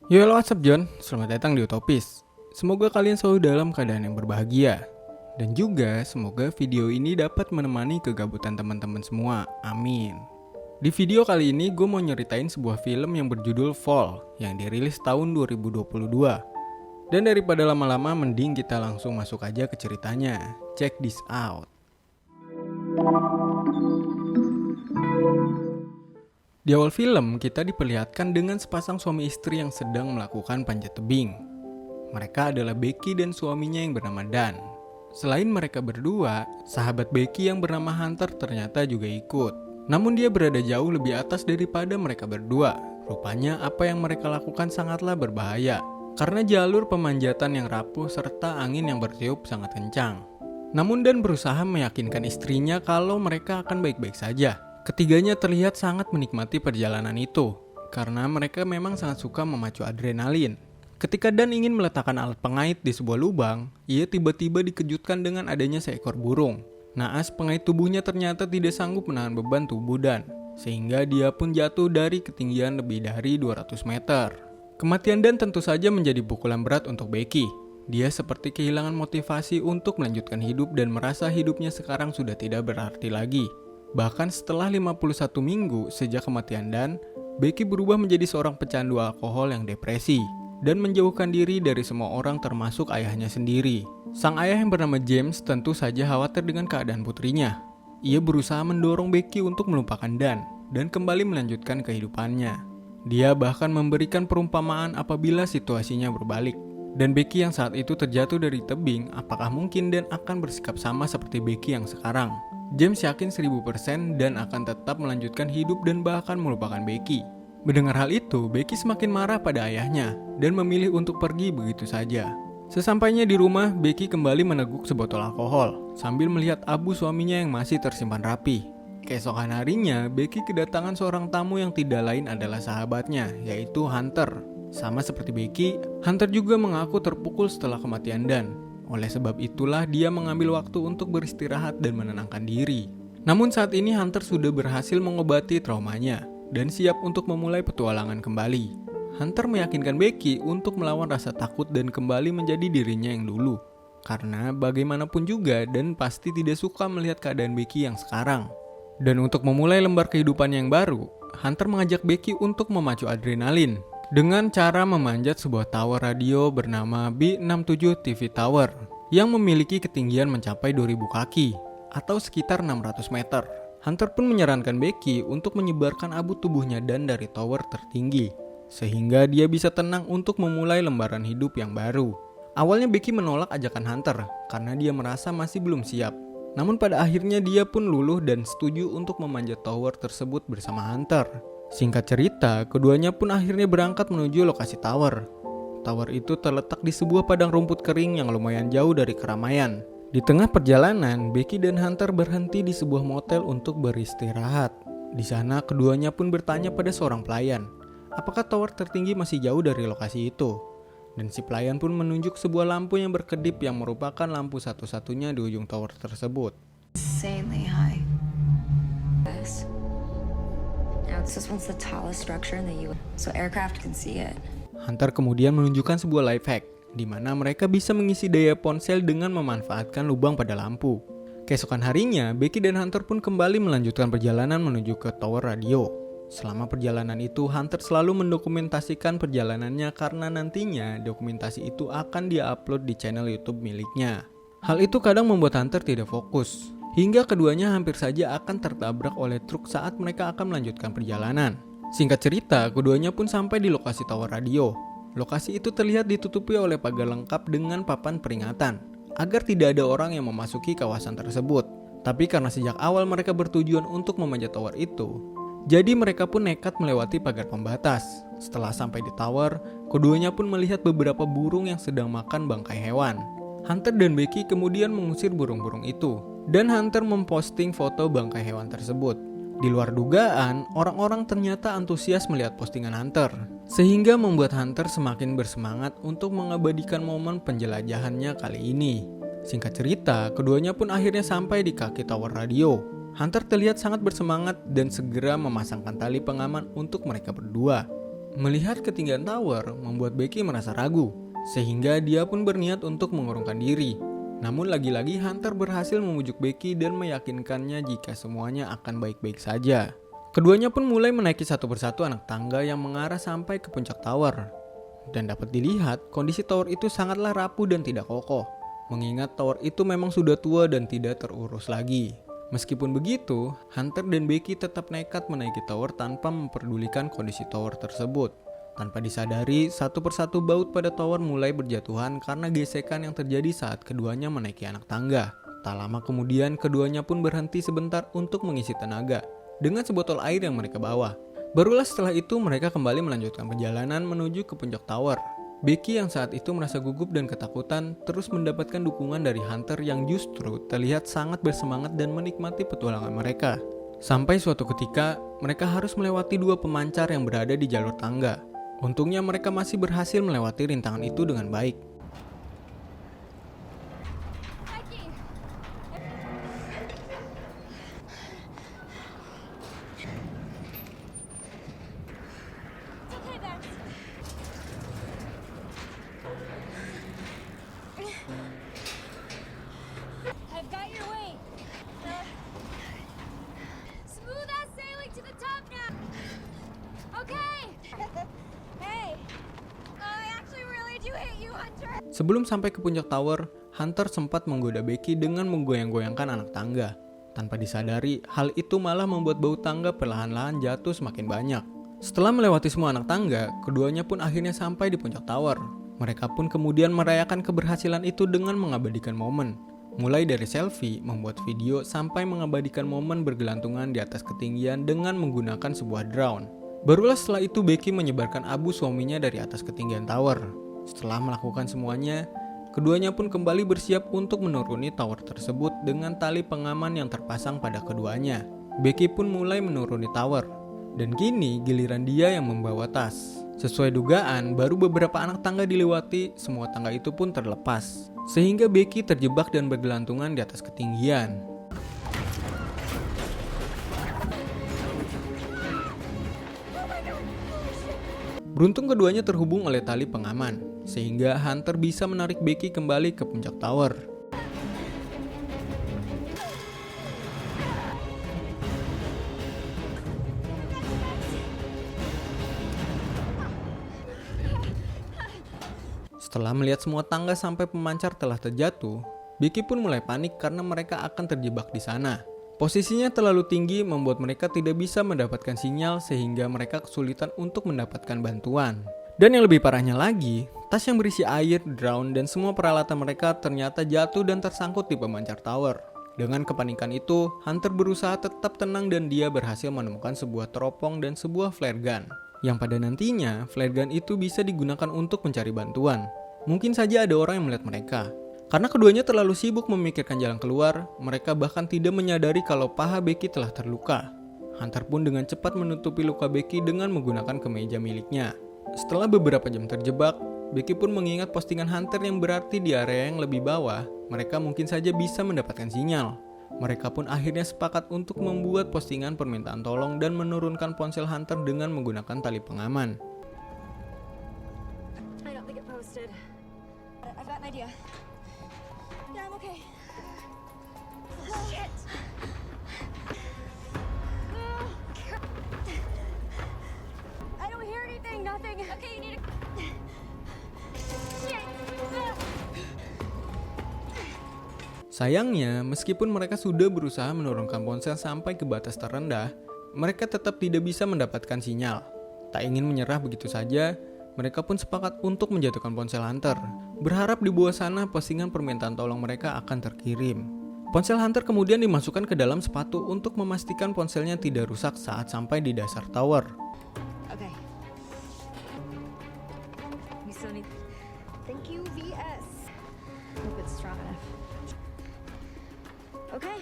Yo, halo, what's up John? Selamat datang di Utopis. Semoga kalian selalu dalam keadaan yang berbahagia. Dan juga semoga video ini dapat menemani kegabutan teman-teman semua. Amin. Di video kali ini gue mau nyeritain sebuah film yang berjudul Fall yang dirilis tahun 2022. Dan daripada lama-lama mending kita langsung masuk aja ke ceritanya. Check this out. Di awal film, kita diperlihatkan dengan sepasang suami istri yang sedang melakukan panjat tebing. Mereka adalah Becky dan suaminya yang bernama Dan. Selain mereka berdua, sahabat Becky yang bernama Hunter ternyata juga ikut. Namun dia berada jauh lebih atas daripada mereka berdua. Rupanya apa yang mereka lakukan sangatlah berbahaya, karena jalur pemanjatan yang rapuh serta angin yang bertiup sangat kencang. Namun Dan berusaha meyakinkan istrinya kalau mereka akan baik-baik saja. Ketiganya terlihat sangat menikmati perjalanan itu, karena mereka memang sangat suka memacu adrenalin. Ketika Dan ingin meletakkan alat pengait di sebuah lubang, ia tiba-tiba dikejutkan dengan adanya seekor burung. Naas pengait tubuhnya ternyata tidak sanggup menahan beban tubuh Dan, sehingga dia pun jatuh dari ketinggian lebih dari 200 meter. Kematian Dan tentu saja menjadi pukulan berat untuk Becky. Dia seperti kehilangan motivasi untuk melanjutkan hidup dan merasa hidupnya sekarang sudah tidak berarti lagi. Bahkan setelah 51 minggu sejak kematian Dan, Becky berubah menjadi seorang pecandu alkohol yang depresi dan menjauhkan diri dari semua orang termasuk ayahnya sendiri. Sang ayah yang bernama James tentu saja khawatir dengan keadaan putrinya. Ia berusaha mendorong Becky untuk melupakan dan kembali melanjutkan kehidupannya. Dia bahkan memberikan perumpamaan apabila situasinya berbalik. Dan Becky yang saat itu terjatuh dari tebing, apakah mungkin Dan akan bersikap sama seperti Becky yang sekarang? James yakin 1000% Dan akan tetap melanjutkan hidup dan bahkan melupakan Becky. Mendengar hal itu, Becky semakin marah pada ayahnya dan memilih untuk pergi begitu saja. Sesampainya di rumah, Becky kembali meneguk sebotol alkohol sambil melihat abu suaminya yang masih tersimpan rapi. Keesokan harinya, Becky kedatangan seorang tamu yang tidak lain adalah sahabatnya, yaitu Hunter. Sama seperti Becky, Hunter juga mengaku terpukul setelah kematian Dan. Oleh sebab itulah dia mengambil waktu untuk beristirahat dan menenangkan diri. Namun saat ini Hunter sudah berhasil mengobati traumanya dan siap untuk memulai petualangan kembali. Hunter meyakinkan Becky untuk melawan rasa takut dan kembali menjadi dirinya yang dulu. Karena bagaimanapun juga Dan pasti tidak suka melihat keadaan Becky yang sekarang. Dan untuk memulai lembar kehidupan yang baru, Hunter mengajak Becky untuk memacu adrenalin dengan cara memanjat sebuah tower radio bernama B67 TV Tower yang memiliki ketinggian mencapai 2000 kaki atau sekitar 600 meter. Hunter pun menyarankan Becky untuk menyebarkan abu tubuhnya Dan dari tower tertinggi sehingga dia bisa tenang untuk memulai lembaran hidup yang baru. Awalnya Becky menolak ajakan Hunter karena dia merasa masih belum siap. Namun pada akhirnya dia pun luluh dan setuju untuk memanjat tower tersebut bersama Hunter. Singkat cerita, keduanya pun akhirnya berangkat menuju lokasi tower. Tower itu terletak di sebuah padang rumput kering yang lumayan jauh dari keramaian. Di tengah perjalanan, Becky dan Hunter berhenti di sebuah motel untuk beristirahat. Di sana, keduanya pun bertanya pada seorang pelayan, apakah tower tertinggi masih jauh dari lokasi itu? Dan si pelayan pun menunjuk sebuah lampu yang berkedip yang merupakan lampu satu-satunya di ujung tower tersebut. Insanely high. Yes. Now this is the tallest structure in the US, so aircraft can see it. Hunter kemudian menunjukkan sebuah life hack, di mana mereka bisa mengisi daya ponsel dengan memanfaatkan lubang pada lampu. Keesokan harinya, Becky dan Hunter pun kembali melanjutkan perjalanan menuju ke tower radio. Selama perjalanan itu, Hunter selalu mendokumentasikan perjalanannya karena nantinya dokumentasi itu akan dia upload di channel YouTube miliknya. Hal itu kadang membuat Hunter tidak fokus, hingga keduanya hampir saja akan tertabrak oleh truk saat mereka akan melanjutkan perjalanan. Singkat cerita, keduanya pun sampai di lokasi tower radio. Lokasi itu terlihat ditutupi oleh pagar lengkap dengan papan peringatan, agar tidak ada orang yang memasuki kawasan tersebut. Tapi karena sejak awal mereka bertujuan untuk memanjat tower itu, jadi mereka pun nekat melewati pagar pembatas. Setelah sampai di tower, keduanya pun melihat beberapa burung yang sedang makan bangkai hewan. Hunter dan Becky kemudian mengusir burung-burung itu, dan Hunter memposting foto bangkai hewan tersebut. Di luar dugaan, orang-orang ternyata antusias melihat postingan Hunter, sehingga membuat Hunter semakin bersemangat untuk mengabadikan momen penjelajahannya kali ini. Singkat cerita, keduanya pun akhirnya sampai di kaki tower radio. Hunter terlihat sangat bersemangat dan segera memasangkan tali pengaman untuk mereka berdua. Melihat ketinggian tower membuat Becky merasa ragu, sehingga dia pun berniat untuk mengurungkan diri. Namun lagi-lagi Hunter berhasil membujuk Becky dan meyakinkannya jika semuanya akan baik-baik saja. Keduanya pun mulai menaiki satu persatu anak tangga yang mengarah sampai ke puncak tower. Dan dapat dilihat kondisi tower itu sangatlah rapuh dan tidak kokoh. Mengingat tower itu memang sudah tua dan tidak terurus lagi. Meskipun begitu, Hunter dan Becky tetap nekat menaiki tower tanpa memperdulikan kondisi tower tersebut. Tanpa disadari, satu persatu baut pada tower mulai berjatuhan karena gesekan yang terjadi saat keduanya menaiki anak tangga. Tak lama kemudian, keduanya pun berhenti sebentar untuk mengisi tenaga dengan sebotol air yang mereka bawa. Barulah setelah itu mereka kembali melanjutkan perjalanan menuju ke puncak tower. Becky yang saat itu merasa gugup dan ketakutan terus mendapatkan dukungan dari Hunter yang justru terlihat sangat bersemangat dan menikmati petualangan mereka. Sampai suatu ketika, mereka harus melewati dua pemancar yang berada di jalur tangga. Untungnya mereka masih berhasil melewati rintangan itu dengan baik. I've got your weight. Smooth as sailing to the top now. Okay. Hey. I actually really do hate you, Hunter. Sebelum sampai ke puncak tower, Hunter sempat menggoda Becky dengan menggoyang-goyangkan anak tangga. Tanpa disadari, hal itu malah membuat bau tangga perlahan-lahan jatuh semakin banyak. Setelah melewati semua anak tangga, keduanya pun akhirnya sampai di puncak tower. Mereka pun kemudian merayakan keberhasilan itu dengan mengabadikan momen. Mulai dari selfie, membuat video, sampai mengabadikan momen bergelantungan di atas ketinggian dengan menggunakan sebuah drone. Barulah setelah itu Becky menyebarkan abu suaminya dari atas ketinggian tower. Setelah melakukan semuanya, keduanya pun kembali bersiap untuk menuruni tower tersebut dengan tali pengaman yang terpasang pada keduanya. Becky pun mulai menuruni tower. Dan kini giliran dia yang membawa tas. Sesuai dugaan, baru beberapa anak tangga dilewati, semua tangga itu pun terlepas. Sehingga Becky terjebak dan bergelantungan di atas ketinggian. Beruntung keduanya terhubung oleh tali pengaman, sehingga Hunter bisa menarik Becky kembali ke puncak tower. Setelah melihat semua tangga sampai pemancar telah terjatuh, Becky pun mulai panik karena mereka akan terjebak di sana. Posisinya terlalu tinggi membuat mereka tidak bisa mendapatkan sinyal sehingga mereka kesulitan untuk mendapatkan bantuan. Dan yang lebih parahnya lagi, tas yang berisi air, drone, dan semua peralatan mereka ternyata jatuh dan tersangkut di pemancar tower. Dengan kepanikan itu, Hunter berusaha tetap tenang dan dia berhasil menemukan sebuah teropong dan sebuah flare gun. Yang pada nantinya, flare gun itu bisa digunakan untuk mencari bantuan. Mungkin saja ada orang yang melihat mereka. Karena keduanya terlalu sibuk memikirkan jalan keluar, mereka bahkan tidak menyadari kalau paha Becky telah terluka. Hunter pun dengan cepat menutupi luka Becky dengan menggunakan kemeja miliknya. Setelah beberapa jam terjebak, Becky pun mengingat postingan Hunter yang berarti di area yang lebih bawah, mereka mungkin saja bisa mendapatkan sinyal. Mereka pun akhirnya sepakat untuk membuat postingan permintaan tolong dan menurunkan ponsel Hunter dengan menggunakan tali pengaman. I don't think it posted. I've got an idea. Yeah, I'm okay. Shit. I don't hear anything. Nothing. Okay, you need to. Shit. Sayangnya, meskipun mereka sudah berusaha menurunkan ponsel sampai ke batas terendah, mereka tetap tidak bisa mendapatkan sinyal. Tak ingin menyerah begitu saja, mereka pun sepakat untuk menjatuhkan ponsel Hunter, berharap di bawah sana postingan permintaan tolong mereka akan terkirim. Ponsel Hunter kemudian dimasukkan ke dalam sepatu untuk memastikan ponselnya tidak rusak saat sampai di dasar tower. Okay. We still need. Thank you, VS. Hope it's strong enough. Okay.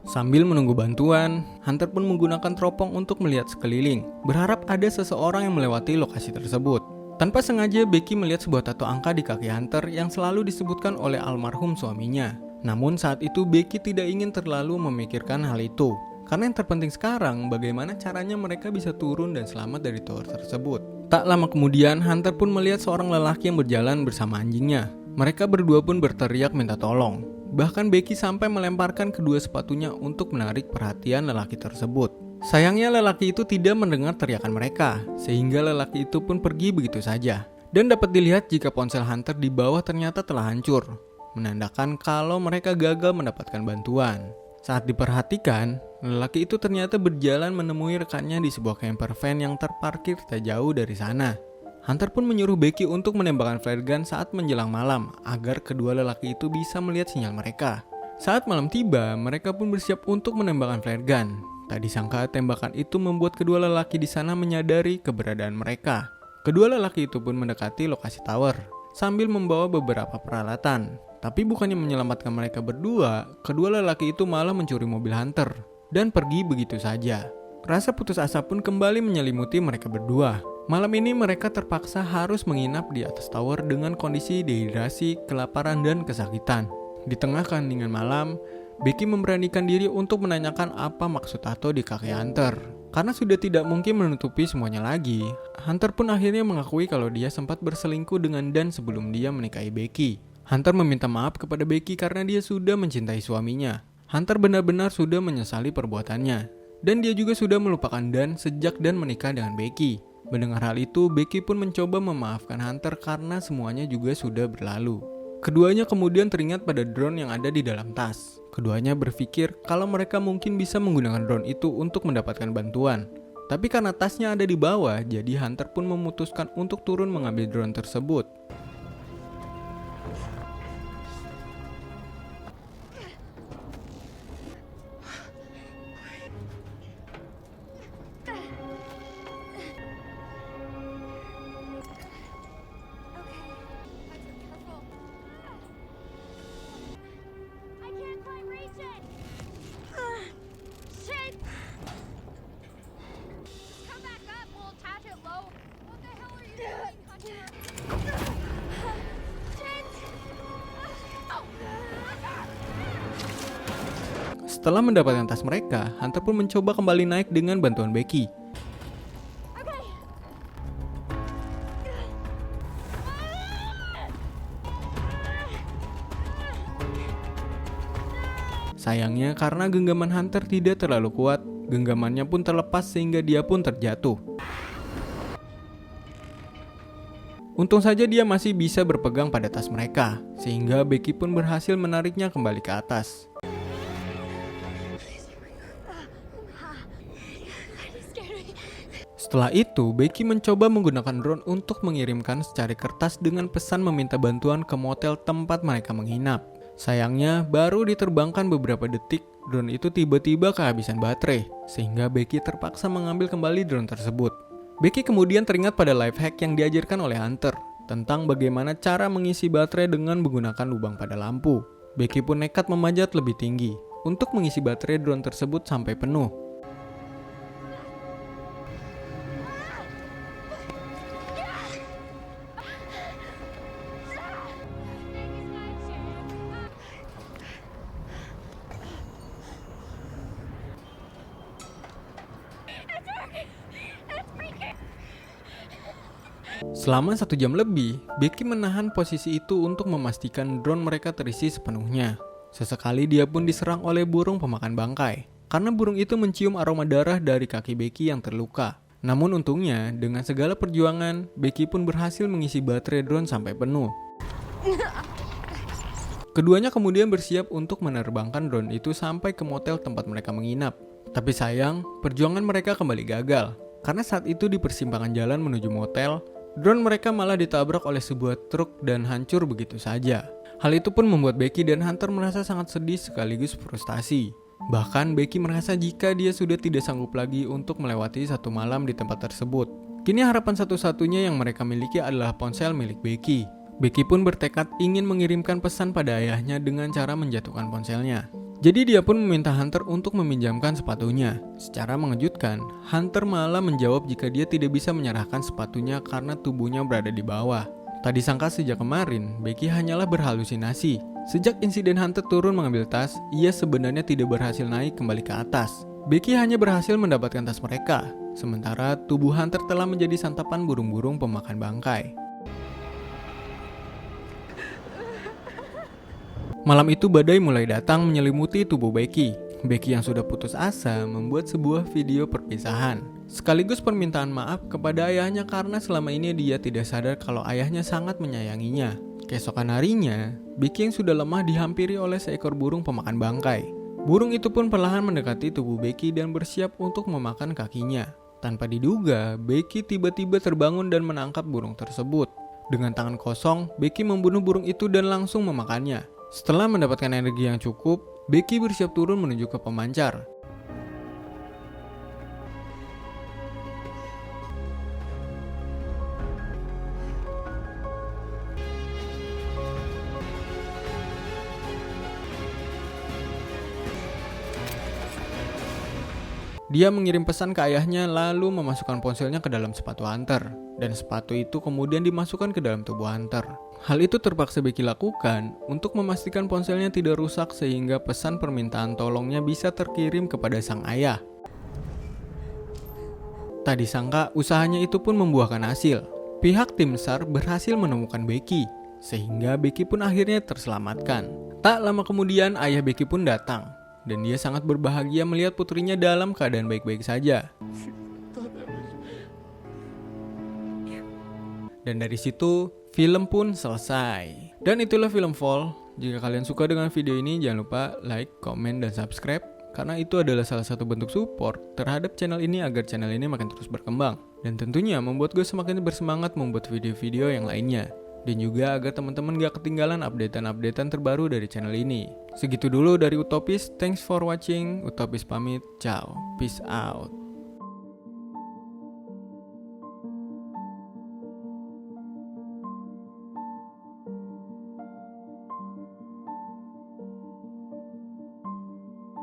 Sambil menunggu bantuan, Hunter pun menggunakan teropong untuk melihat sekeliling, berharap ada seseorang yang melewati lokasi tersebut. Tanpa sengaja, Becky melihat sebuah tato angka di kaki Hunter yang selalu disebutkan oleh almarhum suaminya. Namun saat itu Becky tidak ingin terlalu memikirkan hal itu, Karena yang terpenting sekarang, bagaimana caranya mereka bisa turun dan selamat dari tower tersebut. Tak lama kemudian, Hunter pun melihat seorang lelaki yang berjalan bersama anjingnya. Mereka berdua pun berteriak minta tolong. Bahkan Becky sampai melemparkan kedua sepatunya untuk menarik perhatian lelaki tersebut. Sayangnya lelaki itu tidak mendengar teriakan mereka, sehingga lelaki itu pun pergi begitu saja. Dan dapat dilihat jika ponsel Hunter di bawah ternyata telah hancur, menandakan kalau mereka gagal mendapatkan bantuan. Saat diperhatikan, lelaki itu ternyata berjalan menemui rekannya di sebuah camper van yang terparkir tak jauh dari sana. Hunter pun menyuruh Becky untuk menembakkan flare gun saat menjelang malam agar kedua lelaki itu bisa melihat sinyal mereka. Saat malam tiba, mereka pun bersiap untuk menembakkan flare gun. Tak disangka tembakan itu membuat kedua lelaki di sana menyadari keberadaan mereka. Kedua lelaki itu pun mendekati lokasi tower sambil membawa beberapa peralatan. Tapi bukannya menyelamatkan mereka berdua, kedua lelaki itu malah mencuri mobil Hunter dan pergi begitu saja. Rasa putus asa pun kembali menyelimuti mereka berdua. Malam ini mereka terpaksa harus menginap di atas tower dengan kondisi dehidrasi, kelaparan, dan kesakitan. Di tengah keheningan malam, Becky memberanikan diri untuk menanyakan apa maksud tato di kaki Hunter. Karena sudah tidak mungkin menutupi semuanya lagi, Hunter pun akhirnya mengakui kalau dia sempat berselingkuh dengan Dan sebelum dia menikahi Becky. Hunter meminta maaf kepada Becky karena dia sudah mencintai suaminya. Hunter benar-benar sudah menyesali perbuatannya. Dan dia juga sudah melupakan Dan sejak Dan menikah dengan Becky. Mendengar hal itu, Becky pun mencoba memaafkan Hunter karena semuanya juga sudah berlalu. Keduanya kemudian teringat pada drone yang ada di dalam tas. Keduanya berpikir kalau mereka mungkin bisa menggunakan drone itu untuk mendapatkan bantuan. Tapi karena tasnya ada di bawah, jadi Hunter pun memutuskan untuk turun mengambil drone tersebut. Setelah mendapatkan tas mereka, Hunter pun mencoba kembali naik dengan bantuan Becky. Sayangnya karena genggaman Hunter tidak terlalu kuat, genggamannya pun terlepas sehingga dia pun terjatuh. Untung saja dia masih bisa berpegang pada tas mereka, sehingga Becky pun berhasil menariknya kembali ke atas. Setelah itu, Becky mencoba menggunakan drone untuk mengirimkan secari kertas dengan pesan meminta bantuan ke motel tempat mereka menginap. Sayangnya, baru diterbangkan beberapa detik, drone itu tiba-tiba kehabisan baterai, sehingga Becky terpaksa mengambil kembali drone tersebut. Becky kemudian teringat pada life hack yang diajarkan oleh Hunter, tentang bagaimana cara mengisi baterai dengan menggunakan lubang pada lampu. Becky pun nekat memanjat lebih tinggi, untuk mengisi baterai drone tersebut sampai penuh. Selama 1 jam lebih, Becky menahan posisi itu untuk memastikan drone mereka terisi sepenuhnya. Sesekali dia pun diserang oleh burung pemakan bangkai, karena burung itu mencium aroma darah dari kaki Becky yang terluka. Namun untungnya, dengan segala perjuangan, Becky pun berhasil mengisi baterai drone sampai penuh. Keduanya kemudian bersiap untuk menerbangkan drone itu sampai ke motel tempat mereka menginap. Tapi sayang, perjuangan mereka kembali gagal. Karena saat itu di persimpangan jalan menuju motel, drone mereka malah ditabrak oleh sebuah truk dan hancur begitu saja. Hal itu pun membuat Becky dan Hunter merasa sangat sedih sekaligus frustasi. Bahkan Becky merasa jika dia sudah tidak sanggup lagi untuk melewati 1 malam di tempat tersebut. Kini harapan satu-satunya yang mereka miliki adalah ponsel milik Becky. Becky pun bertekad ingin mengirimkan pesan pada ayahnya dengan cara menjatuhkan ponselnya. Jadi dia pun meminta Hunter untuk meminjamkan sepatunya. Secara mengejutkan, Hunter malah menjawab jika dia tidak bisa menyerahkan sepatunya karena tubuhnya berada di bawah. Tak disangka sejak kemarin, Becky hanyalah berhalusinasi. Sejak insiden Hunter turun mengambil tas, ia sebenarnya tidak berhasil naik kembali ke atas. Becky hanya berhasil mendapatkan tas mereka, sementara tubuh Hunter telah menjadi santapan burung-burung pemakan bangkai. Malam itu badai mulai datang menyelimuti tubuh Becky. Becky yang sudah putus asa membuat sebuah video perpisahan, sekaligus permintaan maaf kepada ayahnya karena selama ini dia tidak sadar kalau ayahnya sangat menyayanginya. Keesokan harinya, Becky yang sudah lemah dihampiri oleh seekor burung pemakan bangkai. Burung itu pun perlahan mendekati tubuh Becky dan bersiap untuk memakan kakinya. Tanpa diduga, Becky tiba-tiba terbangun dan menangkap burung tersebut. Dengan tangan kosong, Becky membunuh burung itu dan langsung memakannya. Setelah mendapatkan energi yang cukup, Becky bersiap turun menuju ke pemancar. Dia mengirim pesan ke ayahnya lalu memasukkan ponselnya ke dalam sepatu Hunter. Dan sepatu itu kemudian dimasukkan ke dalam tubuh Hunter. Hal itu terpaksa Becky lakukan untuk memastikan ponselnya tidak rusak sehingga pesan permintaan tolongnya bisa terkirim kepada sang ayah. Tak disangka usahanya itu pun membuahkan hasil. Pihak tim SAR berhasil menemukan Becky, sehingga Becky pun akhirnya terselamatkan. Tak lama kemudian ayah Becky pun datang. Dan dia sangat berbahagia melihat putrinya dalam keadaan baik-baik saja. Dan dari situ, film pun selesai. Dan itulah film Fall. Jika kalian suka dengan video ini, jangan lupa like, komen, dan subscribe. Karena itu adalah salah satu bentuk support terhadap channel ini agar channel ini makin terus berkembang. Dan tentunya membuat gue semakin bersemangat membuat video-video yang lainnya. Dan juga agar teman-teman gak ketinggalan updatean-updatean terbaru dari channel ini. Segitu dulu dari Utopis, thanks for watching, Utopis pamit, ciao, peace out.